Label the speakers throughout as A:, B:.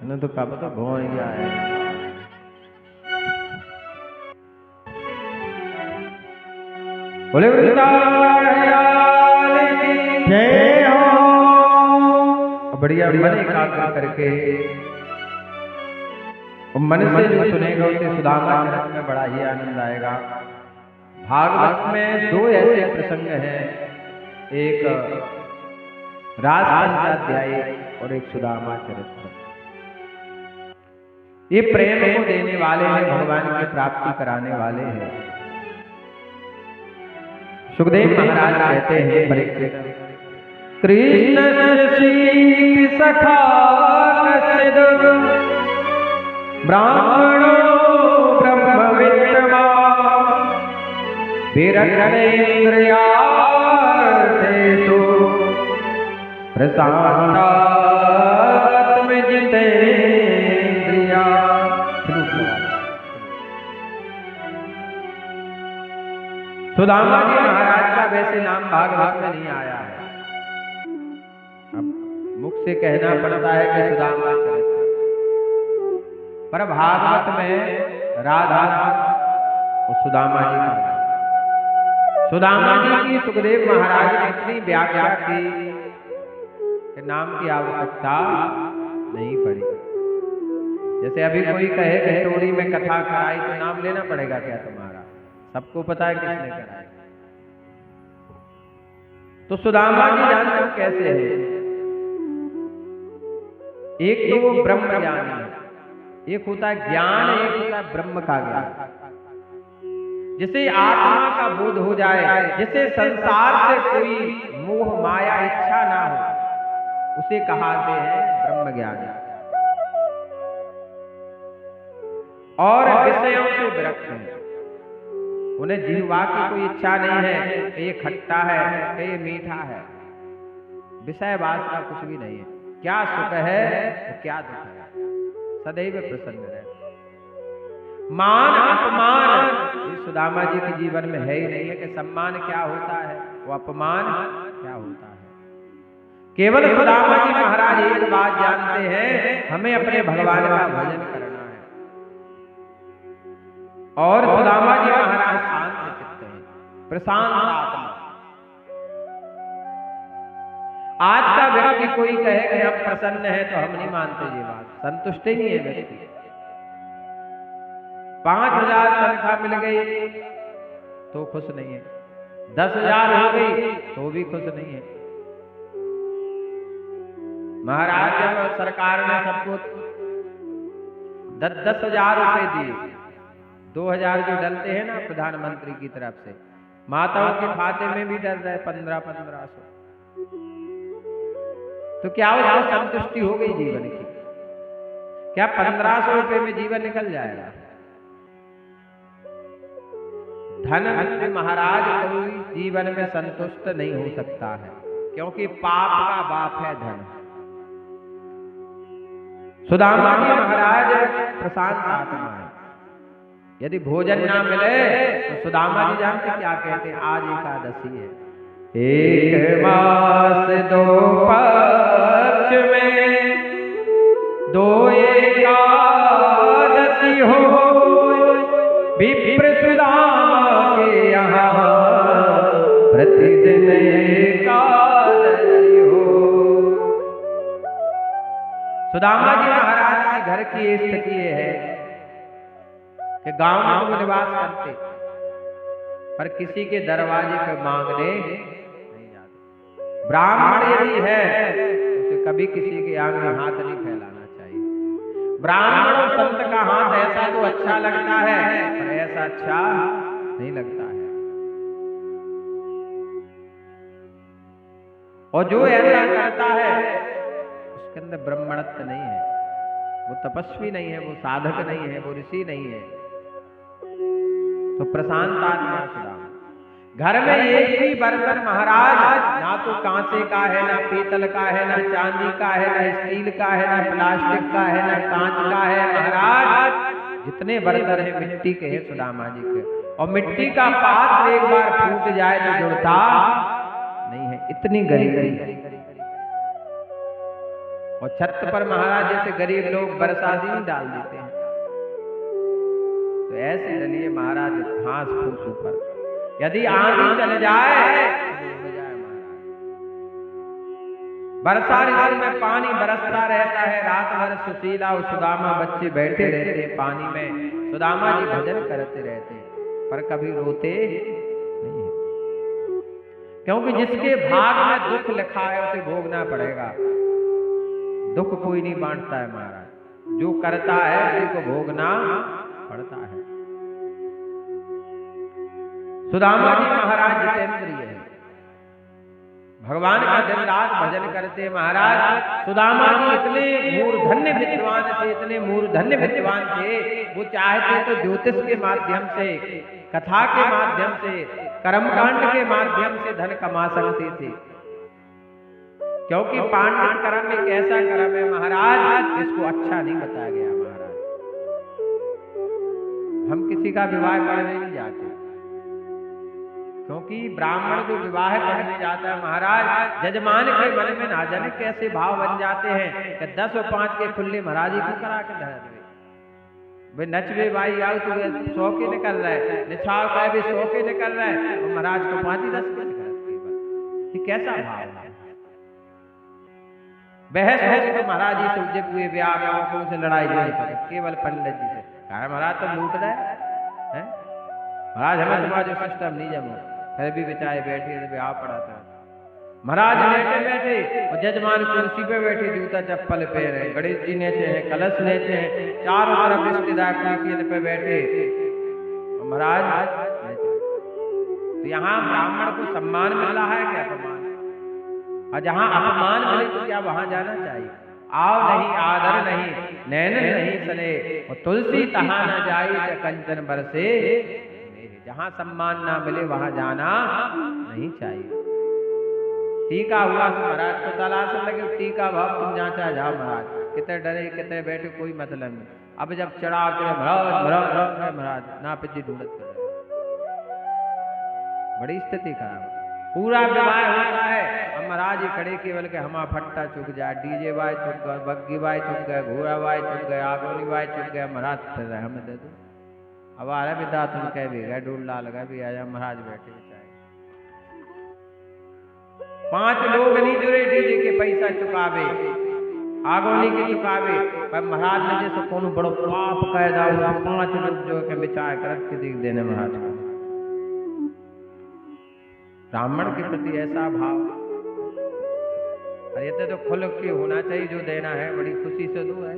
A: न तो कब तो भोन गया है। बोले वृंदावन की जय हो। बढ़िया मन एकाग्र करके मन से जो सुनेगा उसे सुदामा चरित में बड़ा ही आनंद आएगा। भागवत में दो ऐसे प्रसंग हैं, एक रास पंचाध्यायी और एक सुदामा चरित्र। ये प्रेम को देने वाले हैं, भगवान की प्राप्ति कराने वाले हैं। सुखदेव महाराज कहते हैं परीक्षित, कृष्ण श्री सखा कसिद ब्राह्मणो ब्रह्मविद्मा विरक्तेन्द्रियार्थेषु प्रशान्तात्मजितेन्द्रिया। सुदामा जी महाराज का वैसे नाम भागवत में नहीं आया है, अब मुख से कहना पड़ता है कि सुदामा चरित्र, पर भागवत में राधा और सुदामा जी का, सुदामा जी की सुखदेव महाराज ने इतनी व्याख्या की कि नाम की आवश्यकता नहीं पड़ी। जैसे अभी कोई कहे कि टोली में कथा कराई तो नाम लेना पड़ेगा क्या तुम्हारा? सबको पता है किसने कराई। तो सुदामा जी जानते हो कैसे है? एक तो वो ब्रह्म ज्ञानी है, एक होता है ज्ञान, एक होता है ब्रह्म का ज्ञान, जिसे आत्मा का बोध हो जाए, जिसे संसार से कोई मोह माया इच्छा ना हो, उसे कहाते हैं ब्रह्म ज्ञानी। और विषयों से विरक्त है, उन्हें जिह्वा की कोई इच्छा नहीं है कि ये खट्टा है कि ये मीठा है, विषय वासना कुछ भी नहीं है, क्या सुख है तो क्या दुख है, सदैव प्रसन्न रहे। मान अपमान इस सुदामा जी के जीवन में है ही नहीं है कि सम्मान क्या होता है, वो अपमान क्या होता है। केवल सुदामा जी महाराज एक बात जानते हैं, हमें अपने भगवान का भजन करना है। और सुदामा जी महाराज शांत चित्त हैं, प्रशांत आत्मा। आज का व्यक्ति कोई कहे कि हम प्रसन्न है तो हम नहीं मानते ये बात, संतुष्ट ही नहीं है व्यक्ति। 5,000 तनख्वाह मिल गई तो खुश नहीं है, 10,000 हो गई तो भी खुश नहीं है। महाराज जब सरकार ने सबको 10,000 रुपए दिए, 2,000 जो डलते हैं ना प्रधानमंत्री की तरफ से, माताओं के खाते में भी डल रहे 1500। तो क्या उसको संतुष्टि हो गई जीवन की? क्या 1500 रुपए में जीवन निकल जाएगा? धन महाराज कोई जीवन में संतुष्ट नहीं हो सकता है, क्योंकि पाप का बाप है धन। सुदामा जी महाराज प्रशांत आत्मा है। यदि भोजन ना मिले तो सुदामा जी जानते क्या कहते हैं? आज एकादशी है, एक मास दो पक्ष में दो एकादशी हो, विप्र सुदामा के यहाँ प्रतिदिन एकादशी हो। सुदामा जी महाराज के घर की स्थिति है कि गांव में वो निवास करते, पर किसी के दरवाजे पे मांगने नहीं जाते। ब्राह्मण यदि है उसे कभी किसी के आगे हाथ नहीं फैलाना चाहिए। ब्राह्मण और संत का हाथ ऐसा तो अच्छा लगता है, पर ऐसा अच्छा नहीं लगता है। और जो ऐसा करता है उसके अंदर ब्राह्मणत्व नहीं है, वो तपस्वी नहीं है, वो साधक नहीं है, वो ऋषि नहीं है। तो प्रशांत आत्मा सुदामा। घर में एक भी बर्तन महाराज ना तो कांसे का है, ना पीतल का है, ना चांदी का है, ना स्टील का है, ना प्लास्टिक का है, ना कांच का है। महाराज जितने बर्तन है मिट्टी के हैं सुदामा जी के, और मिट्टी का पात्र एक बार फूट जाए तो जुड़ता नहीं है, इतनी गरीबी है। और छत पर महाराज जैसे गरीब लोग बरसाती डाल देते हैं, तो ऐसे डलिए महाराज घास फूस ऊपर। यदि आंधी चल जाए तो उड़ जाए महाराज। वर्षा ऋतु में पानी बरसता रहता है, रात भर सुशीला और सुदामा बच्चे बैठे रहते हैं पानी में, सुदामा जी भजन करते रहते हैं, पर कभी रोते नहीं है, क्योंकि जिसके भाग में दुख लिखा है उसे भोगना पड़ेगा। दुख कोई नहीं बांटता है महाराज, जो करता है उसी को भोगना पड़ता है। सुदामा जी महाराज जितेंद्रिय है, भगवान का दिन रात भजन करते महाराज। सुदामा जी इतने मूर्धन्य विद्वान थे, इतने मूर्धन्य विद्वान थे, वो चाहते तो ज्योतिष के माध्यम से, कथा के माध्यम से, कर्मकांड के माध्यम से धन कमा सकते थे, क्योंकि पांडित कर्म एक ऐसा कर्म है महाराज इसको अच्छा नहीं बताया गया महाराज। हम किसी का विवाह करने नहीं जाते, क्योंकि ब्राह्मण जो विवाह करने जाता है महाराज, जजमान के मन में ना जाने कैसे भाव बन जाते हैं कि 10 और 5 के खुले महाराज ही को करा के धर दे। वे नचवे भाई आओ तो 100 के निकल रहा है, निछाव का भी 100 के निकल रहा है, और महाराज को 5 ही 10 के निकल। ये कैसा भाव है? बहस हो तो महाराज जी से जब हुए ब्याह में आंखों से लड़ाई नहीं करे, केवल पंडित जी से कहा महाराज तुम लूट रहे हैं महाराज, हमें तुम्हारा जो सिस्टम नहीं जमा, फिर भी बेचारे बैठे ब्याह पड़ा था महाराज। लेटे बैठे और जजमान कुर्सी पे बैठे, जूता चप्पल पहने, गणेश जी नेचे हैं, कलश नेचे हैं, चारों तरफ रिश्तेदार कुर्सी पे बैठे महाराज। तो यहाँ ब्राह्मण को सम्मान मिला है क्या अपमान? और जहाँ अपमान मिले तो क्या वहां जाना चाहिए? आओ नहीं आदर नहीं, नैन नहीं सने, और तुलसी तहा न जाए कंचन बरसे। जहाँ सम्मान ना मिले वहां जाना नहीं चाहिए। टीका हुआ तो महाराज को तलाश लगे, टीका भाव तुम जहाँ चाहे जाओ महाराज, कितने डरे कितने बैठे कोई मतलब नहीं। अब जब चढ़ाव चढ़े महाराज ना पिछली ढूंढत कर, बड़ी स्थिति खराब। पूरा विवाह होता है, हम महाराज ही खड़े केवल के हमा फट्टा चुक जाए, डीजे वाय चुक गए, बग्गी वाय चुक गए, घोड़ा वाय चुक गए, आगोनी वाय चुक गए, महाराज फिर रहे हमें दे दो। अब आ रहा बिदा तुम कह भी गए, डूल ला लगा भी आया, महाराज बैठे बेचारे 5 लोग नहीं जुड़े, डीजे के पैसा चुकावे, आगोनी के चुकावे, पर महाराज ने जैसे कौन बड़ो पाप कैदा हुआ, 5 लोग जो के बेचारे करत के देख देने महाराज को। ब्राह्मण के प्रति ऐसा भाव, अरे तो खुल के होना चाहिए, जो देना है बड़ी खुशी से दो है,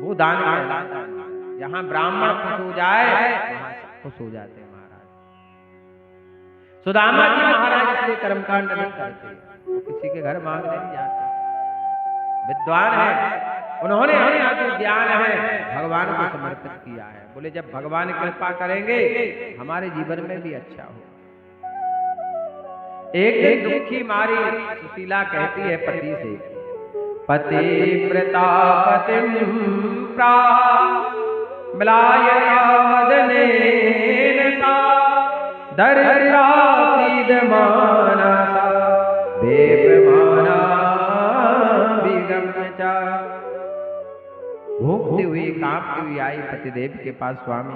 A: वो दान कहलाता है। जहाँ ब्राह्मण खुश हो जाए वहां खुश हो जाते हैं महाराज। सुदामा जी महाराज इसलिए कर्मकांड नहीं करते, वो किसी के घर मांगने नहीं जाते, विद्वान है, उन्होंने अपना जो ज्ञान है भगवान को समर्पित किया है। बोले जब भगवान कृपा करेंगे हमारे जीवन में भी अच्छा हो। एक दिन दुखी मारी सुशीला कहती है पति से, पति प्रतापतिम प्रा मलायनेन सा दरिद्रासीदमाना सा बेपमाना विगम्यचा। भूखती हुई कांपती हुई आई पतिदेव के पास, स्वामी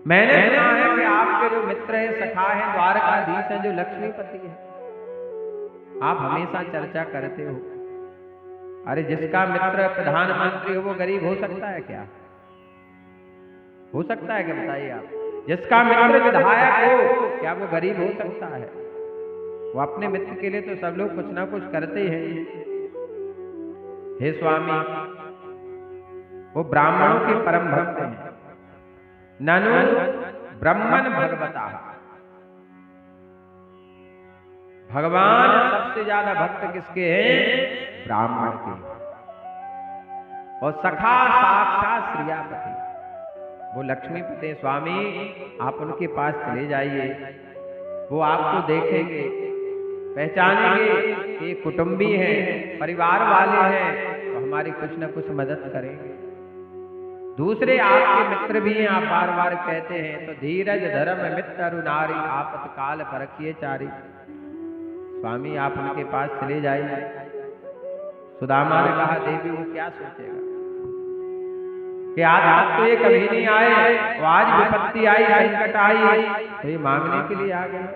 A: मैंने सुना है कि आपके जो मित्र हैं, सखा हैं, द्वारकाधीश हैं, जो लक्ष्मीपति है, आप हमेशा चर्चा करते हो। अरे जिसका मित्र प्रधानमंत्री हो वो गरीब हो सकता है क्या? हो सकता है क्या बताइए आप? जिसका मित्र विधायक हो क्या वो गरीब हो सकता है? वो अपने मित्र के लिए तो सब लोग कुछ ना कुछ करते हैं। हे स्वामी, वो ब्राह्मणों के परम भक्त हैं, ननु ब्रह्मन भगवता, भगवान सबसे ज्यादा भक्त किसके हैं? ब्राह्मण के। और सखा साक्षात श्रियापति, वो लक्ष्मीपति स्वामी, आप उनके पास चले जाइए, वो आपको देखेंगे, पहचानेंगे कि कुटुंबी हैं, परिवार वाले हैं, तो हमारी कुछ न कुछ मदद करेंगे। दूसरे आपके मित्र भी हैं, आप बार बार कहते हैं, तो धीरज धर्म मित्र नारी आपातकाल परखिए चारी। स्वामी आप उनके पास चले जाइए, सुदामा ने कहा देवी वो क्या सोचेगा कि आज तक तो ये कभी नहीं आए, वो आज विपत्ति आई, संकट आई तो ये मांगने के लिए आ गया।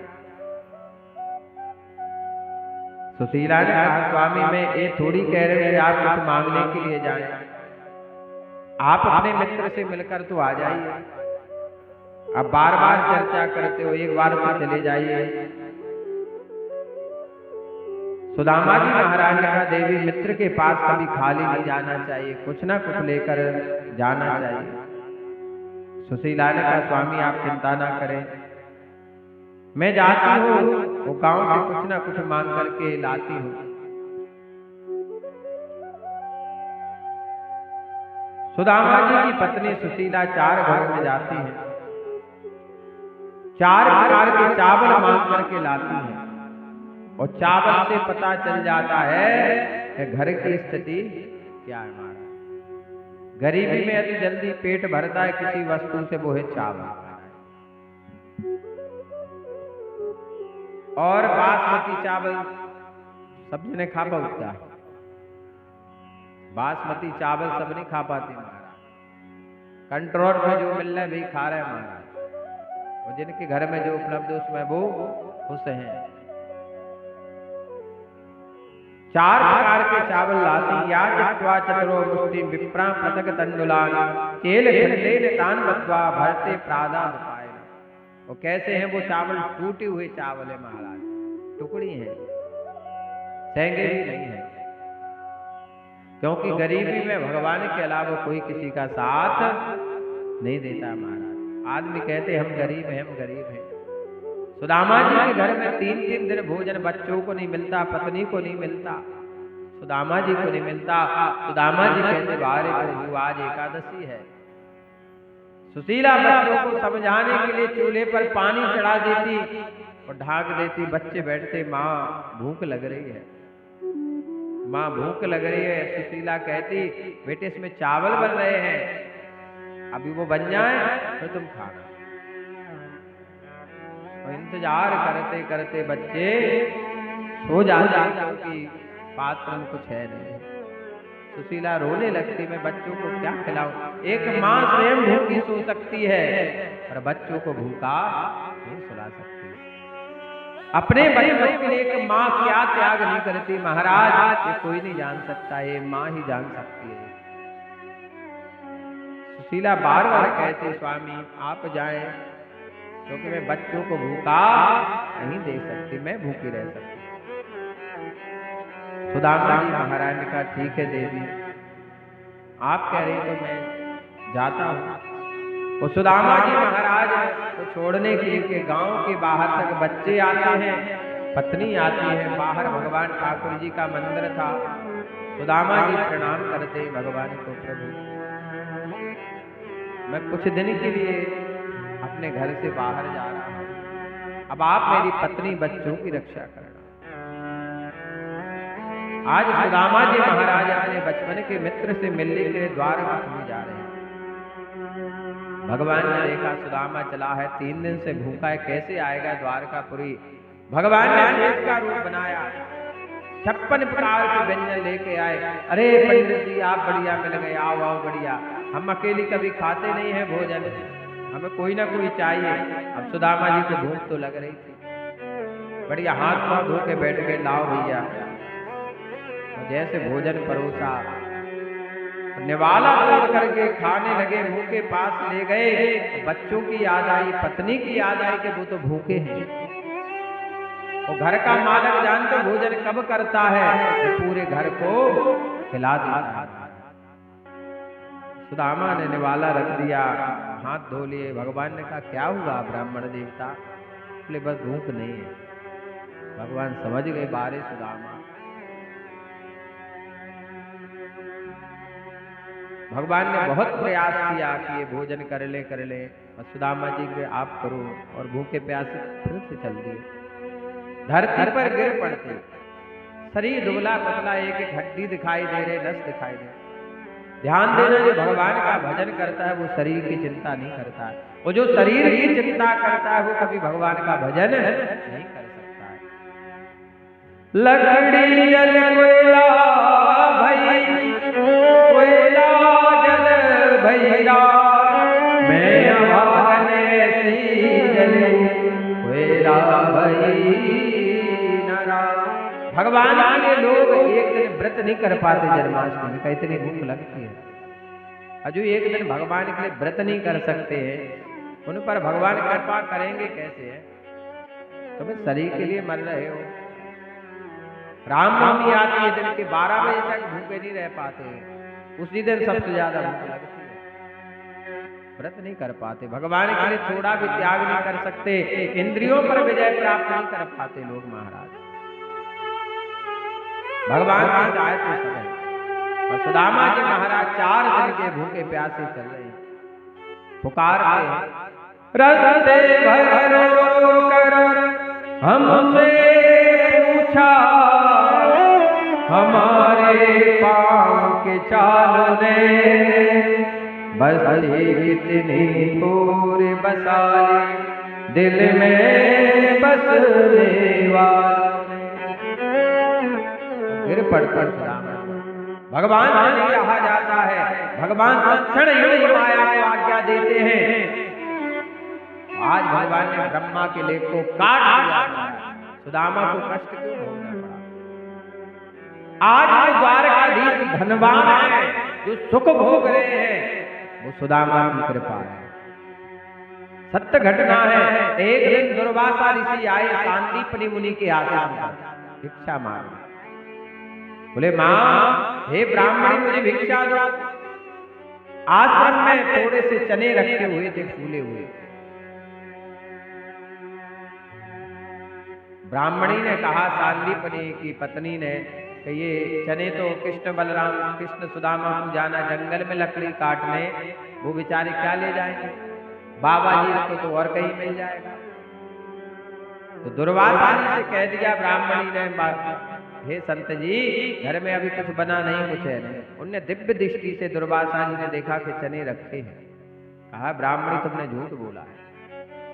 A: सुशीला ने कहा स्वामी मैं ये थोड़ी कह रहे हैं आप कुछ मांगने के लिए जाएं, आप अपने मित्र से मिलकर तो आ जाइए, अब बार बार चर्चा करते हो, एक बार तो चले जाइए। सुदामा जी महाराज ने कहा देवी मित्र के पास कभी खाली नहीं जाना चाहिए, कुछ ना कुछ लेकर जाना चाहिए। सुशीला ने कहा स्वामी आप चिंता ना करें, मैं जाती हूँ, वो गांव से कुछ ना कुछ मांग करके लाती हूँ। सुदामा जी की पत्नी सुशीला 4 घर में जाती है, 4 प्रकार के चावल मांग करके लाती है और चावल से पता चल जाता है कि घर की स्थिति क्या है। हमारा गरीबी में यदि जल्दी पेट भरता है किसी वस्तु से वो है चावल। और बासमती चावल सब जने खा पाता, बासमती चावल सब नहीं खा पाते महाराज, कंट्रोल में जो मिल रहा है वही खा रहे हैं महाराज, और जिनके घर में जो उपलब्ध है उसमें वो खुश हैं। 4 प्रकार के चावल लाती, या चत्वा चतुरो मुष्टि विप्रा पृथक तंडुलान केल खंडेन तान बद्वा भरते प्रादा दुपायन। और कैसे हैं वो चावल, टूटे हुए चावल है महाराज, टुकड़ी है, सेंगे भी नहीं है, क्योंकि गरीबी में भगवान के अलावा कोई किसी का साथ नहीं देता महाराज। आदमी कहते हम गरीब हैं, हम गरीब हैं। सुदामा जी के घर में 3-3 दिन भोजन बच्चों को नहीं मिलता, पत्नी को नहीं मिलता, सुदामा जी को नहीं मिलता। सुदामा जी कहते बारे प्रभु आज एकादशी है। सुशीला बच्चों को समझाने के लिए चूल्हे पर पानी चढ़ा देती और ढाक देती, बच्चे बैठते माँ भूख लग रही है, माँ भूख लग रही है। सुशीला कहती बेटे इसमें चावल बन रहे हैं, अभी वो बन जाए तो तुम खाना। और इंतजार करते करते बच्चे सो जाते क्योंकि पात्र में कुछ है नहीं। सुशीला रोने लगती मैं बच्चों को क्या खिलाऊं, एक माँ स्वयं भूखी सो सकती है पर बच्चों को भूखा नहीं सुला सकती। अपने बच्चों के लिए एक माँ क्या त्याग नहीं करती महाराज, ये कोई नहीं जान सकता, ये माँ ही जान सकती है। सुशीला बार बार कहते स्वामी आप जाएं, क्योंकि मैं बच्चों को भूखा नहीं दे सकती, मैं भूखी रह सकती। सुदामा जी महाराज ने कहा ठीक है देवी आप कह रही तो मैं जाता हूँ। और सुदामा जी महाराज तो छोड़ने के लिए गांव के बाहर तक बच्चे आते हैं, पत्नी आती है, बाहर भगवान ठाकुर जी का मंदिर था। सुदामा जी प्रणाम करते भगवान को, प्रभु मैं कुछ दिन के लिए अपने घर से बाहर जा रहा हूं, अब आप मेरी पत्नी बच्चों की रक्षा करना। आज सुदामा जी महाराज अपने बचपन के मित्र से मिलने के लिए द्वारका में जा रहे हैं। भगवान ने देखा सुदामा चला है, 3 दिन से भूखा है, कैसे आएगा द्वारकापुरी। भगवान ने शेष का रूप बनाया, 56 प्रकार के व्यंजन लेके आए। अरे पंडित जी आप बढ़िया मिल गए, आओ आओ बढ़िया, हम अकेली कभी खाते नहीं है भोजन, हमें कोई ना कोई चाहिए। अब सुदामा जी को भूख तो लग रही थी, बढ़िया हाथ पांव धो के बैठ के लाओ भैया। जैसे भोजन परोसा, निवाला तोड़ करके खाने लगे, मुंह के पास ले गए। बच्चों की याद आई, पत्नी की याद आई कि वो तो भूखे हैं। और घर का मालिक जानते भोजन कब करता है, तो पूरे घर को खिला देता है। सुदामा ने निवाला रख दिया, हाथ धो लिए। भगवान ने कहा क्या हुआ ब्राह्मण देवता, बोले बस भूख नहीं है। भगवान समझ गए बारे सुदामा। भगवान ने बहुत प्रयास किया कि ये भोजन कर ले और सुदामा जी के आप करो, और भूखे प्यासे फिर से चल दिए। धरती पर गिर पड़ते, शरीर दुबला पतला, एक एक हड्डी दिखाई दे रहे, नस दिखाई दे। ध्यान देना जो भगवान का भजन करता है वो शरीर की चिंता नहीं करता है, और जो शरीर की चिंता करता है वो कभी भगवान का भजन नहीं कर सकता है। लकड़ी जल कोयला भगवान के लिए लोग एक दिन व्रत नहीं कर पाते जन्माष्टमी का, इतनी भूख लगती है। अजू एक दिन भगवान के लिए व्रत नहीं कर सकते हैं, उन पर भगवान कृपा करेंगे कैसे है? तुम शरीर के लिए मर रहे हो। रामनवमी आती है, दिन के 12 बजे तक भूखे नहीं रह पाते, उसी दिन सबसे ज्यादा भूख लगती है। व्रत नहीं कर पाते, भगवान के लिए थोड़ा भी त्याग नहीं कर सकते, इंद्रियों पर विजय प्राप्त नहीं कर पाते लोग महाराज। भगवान की चाहे तो समय, और सुदामा जी महाराज 4 दिन के भूखे प्यासे चल रहे हैं, पुकार रहे हैं, रस्ते भर कर हमसे पूछा, हमारे पाँव के चाल ने बसे कितनी थोड़े बसाले, दिल में बसने वाले। फिर पढ़कर भगवान से नहीं रहा जाता है, भगवान तत्क्षण ही माया को आज्ञा देते हैं। आज भगवान ने ब्रह्मा के लेख को काट दिया, सुदामा को कष्ट क्यों भोगना पड़ा? आज जो द्वारकाधीश धनवान है, जो सुख भोग रहे हैं, वो सुदामा की कृपा है। सत्य घटना है। एक दिन दुर्वासा ऋषि आए सांदीपनि मुनि के आश्रम पर भिक्षा मांगने। बोले मां, हे ब्राह्मणी मुझे भिक्षा दो। आश्रम में थोड़े से चने रखे हुए थे, फूले हुए। ब्राह्मणी ने कहा सांदीपनि की पत्नी ने कि ये चने तो कृष्ण बलराम, कृष्ण सुदामा को जाना जंगल में लकड़ी काटने, वो बेचारे क्या ले जाएंगे, बाबा जी को तो और कहीं मिल जाएगा। तो दुर्वासा जी से कह दिया ब्राह्मणी ने, हे संत जी, घर में अभी कुछ बना नहीं, कुछ है नहीं। उनने दिव्य दृष्टि से दुर्वासा जी ने देखा कि चने रखे हैं। कहा ब्राह्मणी तुमने झूठ बोला है,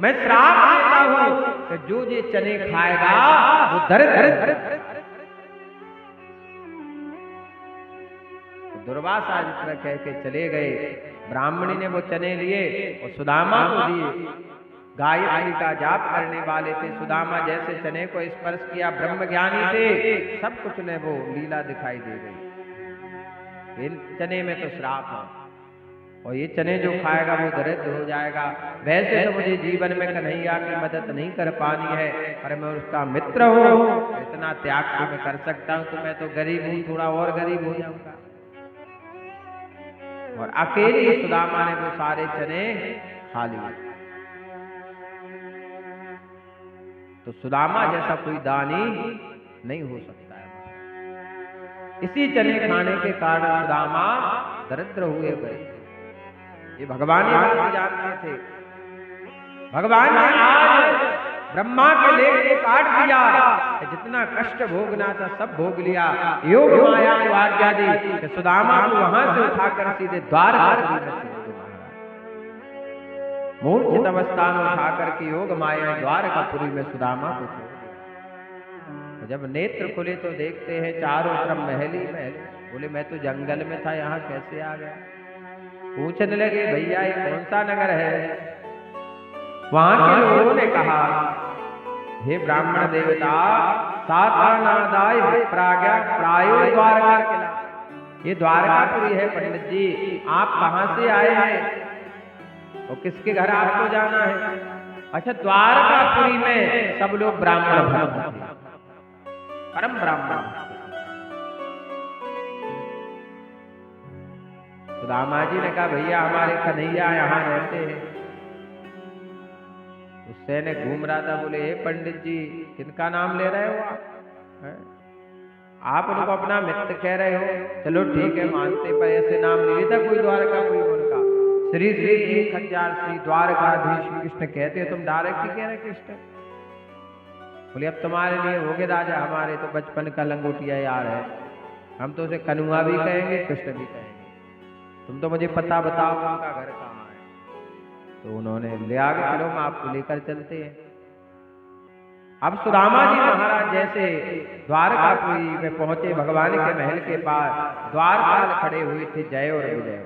A: मैं श्राप देता हूं कि जो ये चने खाएगा वो दरिद्र। दुर्वासा जी तरह कह के चले गए। ब्राह्मणी ने वो चने लिए और सुदामा को दिए। गायत्री का जाप करने वाले थे सुदामा, जैसे चने को स्पर्श किया, ब्रह्म ज्ञानी थे, सब कुछ ने वो लीला दिखाई दे गई। इन चने में तो श्राप है और ये चने जो खाएगा वो दरिद्र हो जाएगा। वैसे तो मुझे जीवन में कन्हैया की मदद नहीं कर पानी है, पर मैं उसका मित्र हूँ, इतना त्याग तो मैं कर सकता हूँ। तो मैं तो गरीब हूँ, थोड़ा और गरीब हो जाऊंगा। और अकेले सुदामा ने वो सारे चने खा लिए। तो सुदामा जैसा कोई दानी नहीं हो सकता है। इसी चने खाने के कारण सुदामा दरिद्र हुए गए। ये भगवान ही बात जानते थे। भगवान ने आज ब्रह्मा के लेख को काट दिया, जितना कष्ट भोगना था सब भोग लिया। योग माया को आज्ञा दी कि सुदामा को वहां से उठाकर सीधे द्वारका मूर्छित अवस्था में उठाकर के योग माया द्वारकापुरी में सुदामा को छोड़। जब नेत्र खुले तो देखते हैं चारों तरफ महल ही महल। बोले मैं तो जंगल में था, यहाँ कैसे आ गया? पूछने लगे भैया ये कौन सा नगर है? वहां के लोगों ने कहा, हे ब्राह्मण देवता, सातानादाय प्राज्ञा प्रायो द्वारका किला, ये द्वारकापुरी है पंडित जी। आप कहाँ से आए हैं और किसके घर आपको जाना है? अच्छा, द्वारकापुरी में सब लोग ब्राह्मण भक्त, परम ब्राह्मण। सुदामा जी ने कहा भैया हमारे कन्हैया यहाँ रहते हैं। उससे ने घूम रहा था। बोले हे पंडित जी, किनका नाम ले रहे हो आप उनको अपना मित्र कह रहे हो? चलो ठीक है मानते, पर ऐसे नाम नहीं लेता कोई द्वारकापुरी उनका। श्री श्री 1000 श्री द्वारकाधीश कृष्ण कहते हो, तुम डायरेक्ट ही कह रहे कृष्ण। बोले अब तुम्हारे लिए हो गए राजा, हमारे तो बचपन का लंगोटिया यार है, हम तो उसे कनुआ भी कहेंगे कृष्ण भी कहेंगे। तुम तो मुझे पता बताओ उनका घर कहाँ है। तो उन्होंने ले आगे, चलो हम आपको लेकर चलते हैं। अब सुदामा जी महाराज जैसे द्वारकापुरी में पहुंचे, भगवान के महल के पास द्वारपाल खड़े हुए थे, जय और विजय।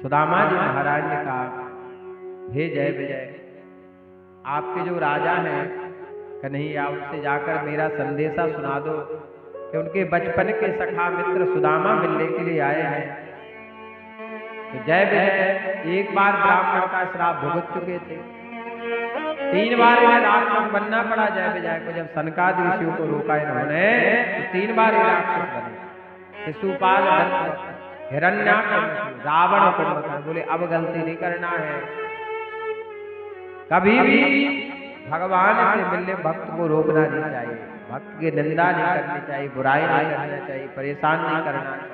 A: सुदामा जी महाराज ने कहा, हे जय विजय, आपके जो राजा हैं कन्हैया उनसे जाकर मेरा संदेशा सुना दो कि उनके बचपन के सखा मित्र सुदामा मिलने के लिए आए हैं। तो जय विजय एक बार ब्राह्मण का श्राप भुगत चुके थे, 3 बार इन्हें राक्षस बनना पड़ा जय विजय को। जब सनकादि ऋषियों को रोका इन्होंने तो 3 बार राक्षस बने, शिशुपाल, हिरण्याक्ष, रावण कुंभकर्ण। बोले अब गलती नहीं करना है, कभी भी भगवान से मिलने भक्त को रोकना नहीं चाहिए, भक्त की निंदा नहीं करनी चाहिए, बुराई नहीं करना चाहिए, परेशान नहीं करना चाहिए।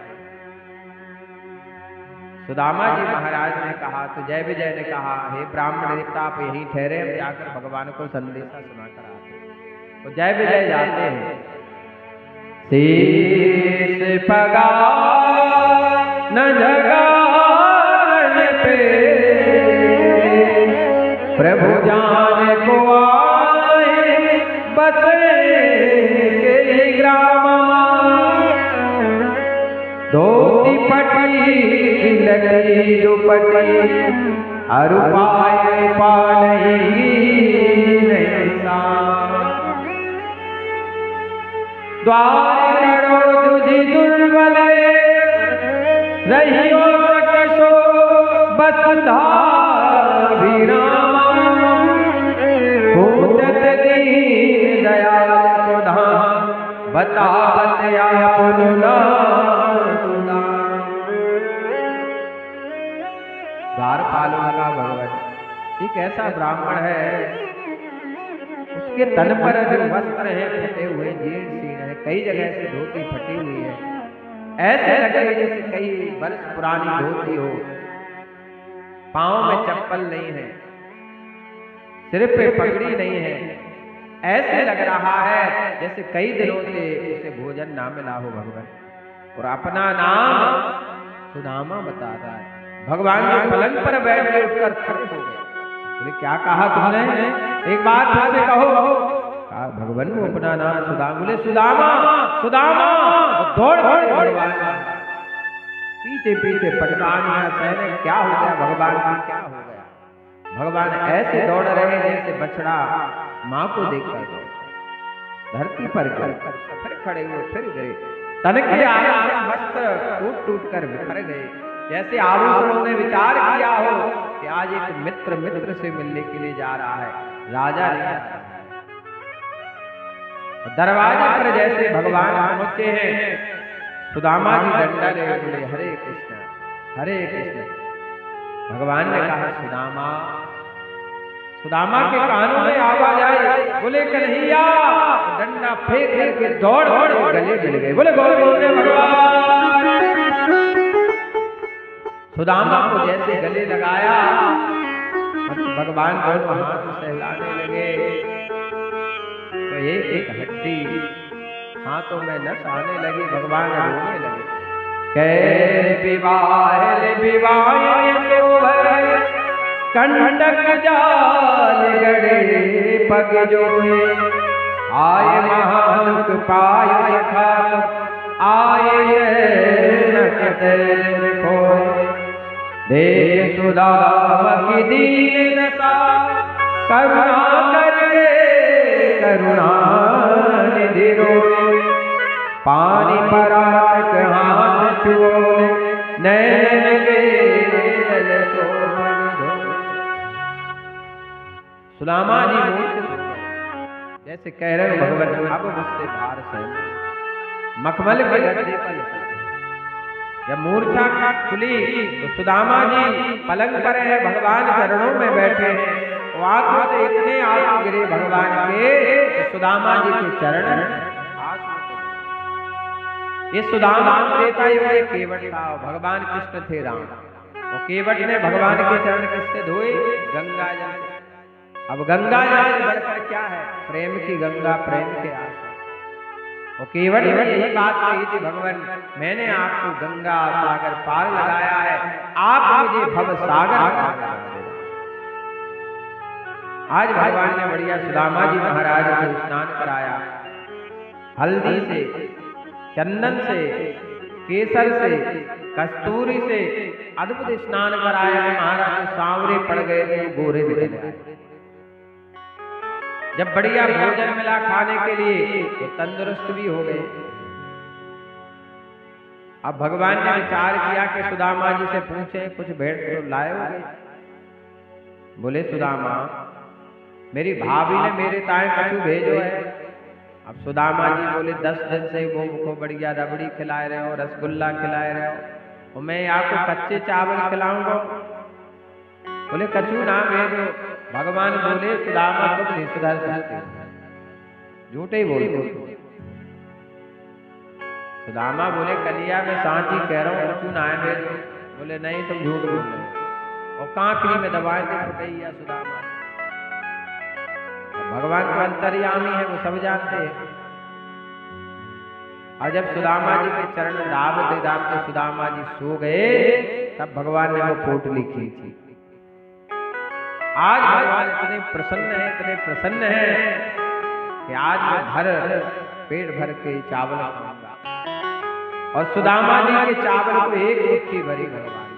A: सुदामा जी महाराज ने कहा तो जय विजय ने कहा, हे ब्राह्मण देवता आप यहीं ठहरे, हम जाकर भगवान को संदेशा सुनाकर आते। तो जय विजय जाते हैं। शीश पगा न जगान पे प्रभु जान को आए बसे के ग्राम, धोती पटी लगी दुपटी अरु पाए पानी द्वार करो तुझी दुर्बल रहियो कशो बसधा विराम, भूतत दीन दयाल प्रधान बतावत आपन द्वारपालों का भगवान एक ऐसा ब्राह्मण है, उसके तन पर जो वस्त्र है फटे हुए, जीर्ण शीर्ण है, कई जगह से धोती फटी हुई है, ऐसे लगे जैसे कई वर्ष पुरानी धोती हो, पांव में चप्पल नहीं है, सिर पे पगड़ी नहीं है, ऐसे लग रहा है जैसे कई दिनों से उसे भोजन ना मिला हो भगवान। और अपना नाम सुदामा बता रहा है। भगवान जो पलंग पर बैठे उठकर खड़े हो गए। बोले क्या कहा तुमने, एक बात फिर से कहो। कहा भगवान वो अपना नाम सुदामा। बोले सुदामा सुदामा, दौड़ दौड़ भगवान पीछे पीछे पटकान सहने, क्या हो गया भगवान का, क्या हो गया। भगवान ऐसे दौड़ रहे जैसे बछड़ा माँ को देखकर धरती पर गिर, फिर खड़े हुए, फिर गए, तन के आभूषण वस्त्र टूट टूट कर बिखर गए, जैसे आभूषणों ने विचार किया हो कि आज एक मित्र से मिलने के लिए जा रहा है, राजा नहीं आ रहा है। दरवाजे पर जैसे भगवान पहुंचे हैं, सुदामा जी डंडा ले बोले हरे कृष्ण हरे कृष्ण। भगवान ने कहा सुदामा, सुदामा के कानों में आवाज आई, बोले कन्हैया, डंडा फेंक करके दौड़ दौड़ गले मिल गए। बोले गोविंद भगवान। सुदामा को जैसे गले लगाया, भगवान दोनों हाथ सहलाने लगे, तो एक हड्डी हाथों में नस आने लगी, भगवान रोने लगे। कैसे विवाह कंडक जाल गड़े पग जोए, आए महानुक पाय खाल आए खोए। देख सुदामा की दीन दशा, करुणा करके करुणा निधि रोए। पानी परातक हाथ छुओ, नैन के जल को सुदामा जी मूर्छित हो गए, जैसे कह रहे भगवान अब मुझसे भार सहन। मखमल के गद्दे पर जब मूर्छा खुली तो सुदामा जी पलंग पर है, भगवान चरणों में बैठे हैं, आंखों से इतने आंसू गिरे भगवान के, तो सुदामा जी के चरण ये सुदामा त्रेता युग में केवट था, भगवान कृष्ण थे राम। और केवट ने भगवान के चरण किससे धोए, गंगा जल से। अब गंगा जल बढ़कर क्या है, प्रेम की गंगा, प्रेम के आस। और केवट ने यही बात कही थी, भगवान मैंने आपको गंगा सागर पार लगाया है, आप मुझे भव सागर पार लगा देना। आज भगवान ने बढ़िया सुदामा जी महाराज को स्नान कराया, हल्दी से, चंदन से, केसर से, कस्तूरी से अद्भुत स्नान कराया। महाराज सांवरे पड़ गए थे, गोरे दिख गए। जब बढ़िया भोजन मिला खाने के लिए तो तंदुरुस्त भी हो गए। अब भगवान ने विचार किया कि सुदामा जी से पूछे कुछ भेंट तो लाए होगे। बोले सुदामा मेरी भाभी ने मेरे ताए कछु भेजो है। अब सुदामा जी बोले 10 दिन से वो मुझको बढ़िया रबड़ी खिलाए रहे हो, रसगुल्ला खिलाए रहे हो और मैं आपको कच्चे चावल खिलाऊंगा। बोले कछु ना भेजो। भगवान बोले सुदामा तुम नहीं सुधर सकते, झूठे ही बोलते। सुदामा बोले कलिया मैं सांची कह रहा हूँ कछु ना भेजो। बोले नहीं तुम झूठ बोल रहे हो। और कांकरी में दबाए थे फुटैया सुदामा। भगवान तो अंतर्यामी है, वो सब जानते हैं। और जब सुदामा जी के चरण दाबते दाबते सुदामा जी सो गए तब भगवान ने वो पोटली खींची। आज भगवान इतने प्रसन्न है कि आज मैं पेट भर के चावल खाऊंगा। और सुदामा जी के चावल को एक मुट्ठी भरी भगवान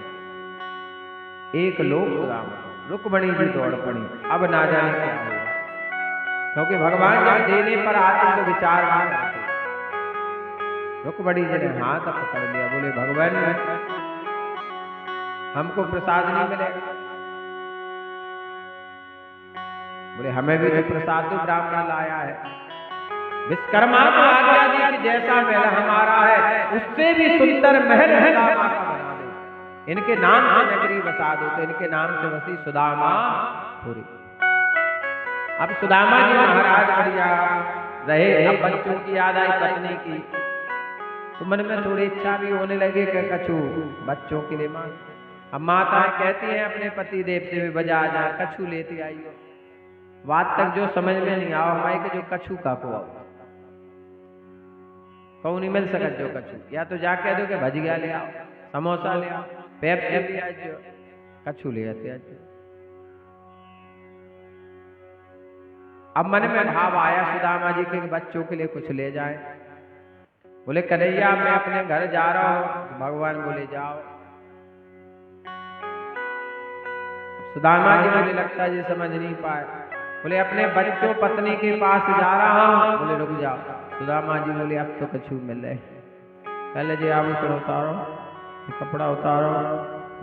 A: एक लोग सुदामा रुक्मणी जी दौड़ पड़ी। अब ना जाने क्या हुआ, क्योंकि भगवान जब देने पर आते तो विचार नहीं करते। रुक्मणी जी ने हाथ पकड़ लिया। बोले भगवान हमको प्रसाद नहीं मिलेगा। बोले हमें भी तो प्रसाद तो ब्राह्मण लाया है। विश्वकर्मा को आज्ञा दी कि जैसा महल हमारा है उससे भी सुंदर महल सुदामा का बना दो, इनके नाम से नगरी बसा दो। तो इनके नाम से बसी सुदामापुरी। अब सुदामा जी महाराज बढ़िया रहे। अब बच्चों की याद आई, पत्नी की, तो मन में थोड़ी इच्छा भी होने लगी कि कछु बच्चों के लिए मांग। अब माताएं कहती हैं अपने पति देव से भी बजा जा कछु लेती आई हो। बात तक जो समझ में नहीं आओ हमारे के जो कछु का को कौन नहीं मिल सकत जो कछु। या तो जा कह दो कि भजिया ले आओ, समोसा ले आओ, पेप्सी ले आओ, कछु ले आते आज। अब मन में भाव आया सुदामा जी के बच्चों के लिए कुछ ले जाए। बोले कन्हैया मैं अपने घर जा रहा हूं। भगवान बोले जाओ। सुदामा जी मुझे लगता है ये समझ नहीं पाए। बोले अपने बच्चों पत्नी के पास जा रहा हूं। बोले रुक जाओ। सुदामा जी बोले अब तो कछु मिल रहे, पहले जो आभूषण उतारो, कपड़ा उतारो,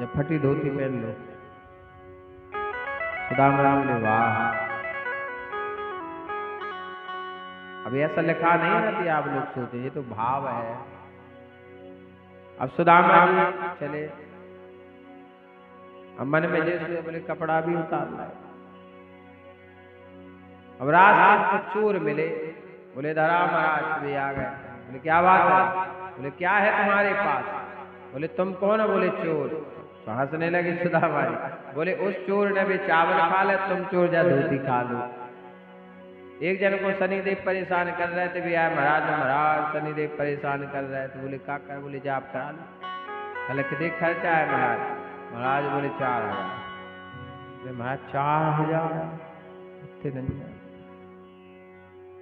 A: जब फटी धोती पहन लो। सुदामा बोले वाह, अब ऐसा लिखा नहीं रहती आप लोग सोचे, ये तो भाव है। अब सुदामा जी चले। अब मन में जैसे बोले कपड़ा भी उतार लाए। अब रास्ते में चोर मिले। बोले धरा महाराज भी आ गए। बोले क्या बात है? बोले क्या है तुम्हारे पास? बोले तुम कौन हो? बोले चोर। तो हंसने लगे सुदामा जी। बोले उस चोर ने भी चावल खा ले, तुम चोर जा धोती खा लो। एक जन को शनिदेव परेशान कर रहे थे भी आए महाराज शनिदेव परेशान कर रहे थे। बोले क्या कर? बोले जा आप करा लो। बोले कितने खर्चा है महाराज? महाराज बोले 4000। बोले महाराज 4000 इतने नहीं।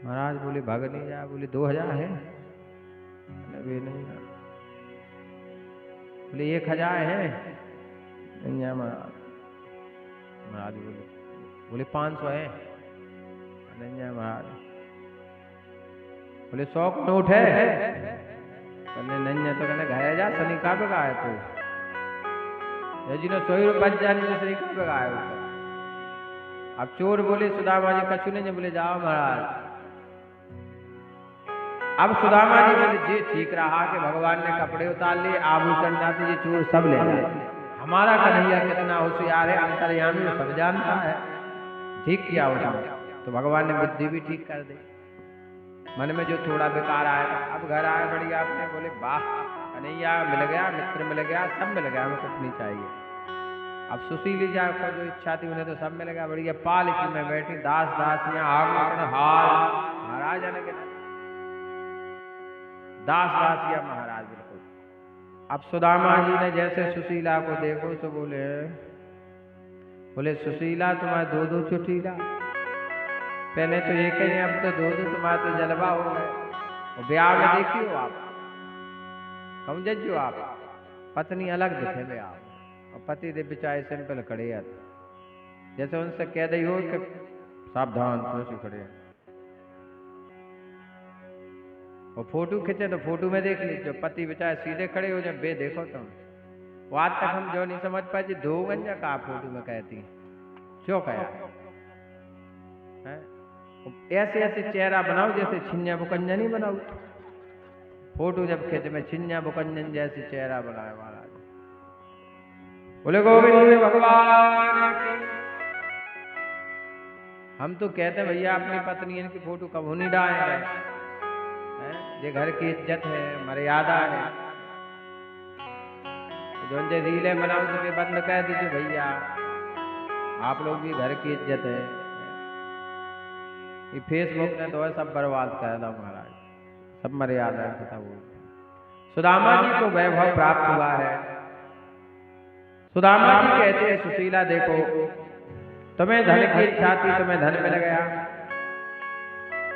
A: महाराज बोले भाग नहीं जा। बोले 2000 है। बोले नहीं। बोले 1000 है। नहीं है महाराज। महाराज बोले 500 है। नहीं है महाराज। बोले 100 का नोट है। कहने नहीं है। तो कहने घर जा शनि का पे है तू जी ने 100 रुपये जाने शनि का पे आया। अब चोर बोले सुदामा जी कछु नहीं। बोले जाओ महाराज। अब सुदामा जी बोले जी ठीक रहा कि भगवान ने कपड़े उतार लिए, आभूषण जाते, ये चोर सब ले जाते। हमारा कन्हैया कितना होशियार है, अंतर्यामी सब जानता है। ठीक किया उसने। तो भगवान ने बुद्धि भी ठीक कर दी। मन में जो थोड़ा बेकार आया। अब घर आए बढ़िया आपने। बोले वाह कन्हैया मिल गया, मित्र मिल गया, सब मिल गया, हमें कुछ नहीं चाहिए। अब सुशीली जा को जो इच्छा थी उन्हें तो सब मिल गया। बढ़िया पालकी में बैठी दास दासियां आभूषण हार महाराज ने दास दासिया महाराज बिल्कुल। अब सुदामा जी ने जैसे सुशीला को देखो तो बोले सुशीला तुम्हारे दो चुटीला। पहले तो एक ही, अब तो दो तुम्हारे तो जलवा हो गए। और ब्याह में देखियो आप कौन जज्जो आप पत्नी अलग दिखे में आप और पति दे बेचारे सिंपल खड़े आते। जैसे उनसे कह दी हो कि सावधान तुलसी खड़े हैं। और फोटो खींचे तो फोटो में देख लीजिए, पति बेचारे सीधे खड़े हो जाए, बे देखो तुम। वो आज तक हम जो नहीं समझ पाए, दो गंजा का फोटो में कहती क्यों कहा है? ऐसे ऐसे चेहरा बनाओ जैसे छिन्या बुकंजा नहीं बनाओ। फोटो जब खींचे में छिन्या बुकंजन जैसी चेहरा बनाए महाराज। बोले गोविंद भगवान की। हम तो कहते भैया अपनी पत्नी की फोटो कब नहीं डालेंगे, ये घर की इज्जत है, मर्यादा है। जो रीले बनाओ तो वे बंद कर दीजिए भैया, आप लोग भी घर की इज्जत है। ये फेसबुक ने तो सब बर्बाद कर दिया महाराज, सब मर्यादा है खत्म हो। सुदामा जी को वैभव प्राप्त हुआ है। सुदामा जी कहते हैं सुशीला देखो, तुम्हें धन की इच्छा थी, तुम्हें धन मिल गया।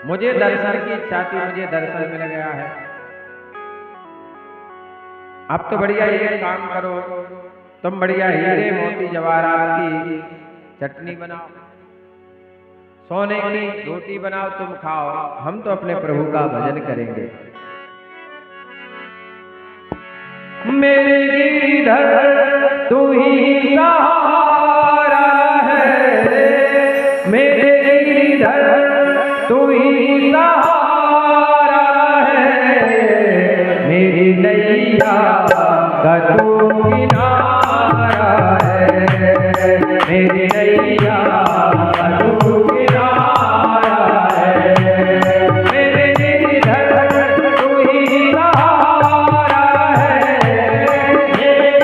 A: मुझे दर्शन की इच्छा थी, मुझे दर्शन मिल गया है। अब तो बढ़िया ये काम करो, तुम बढ़िया हीरे मोती जवाहरात की चटनी बनाओ, सोने की रोटी बनाओ, तुम खाओ, हम तो अपने प्रभु का भजन करेंगे। मेरे गिरधर तू ही सहारा है, मेरे गिरधर तू ही सहारा है, मेरी नैया का तू किनारा है, मेरी नैया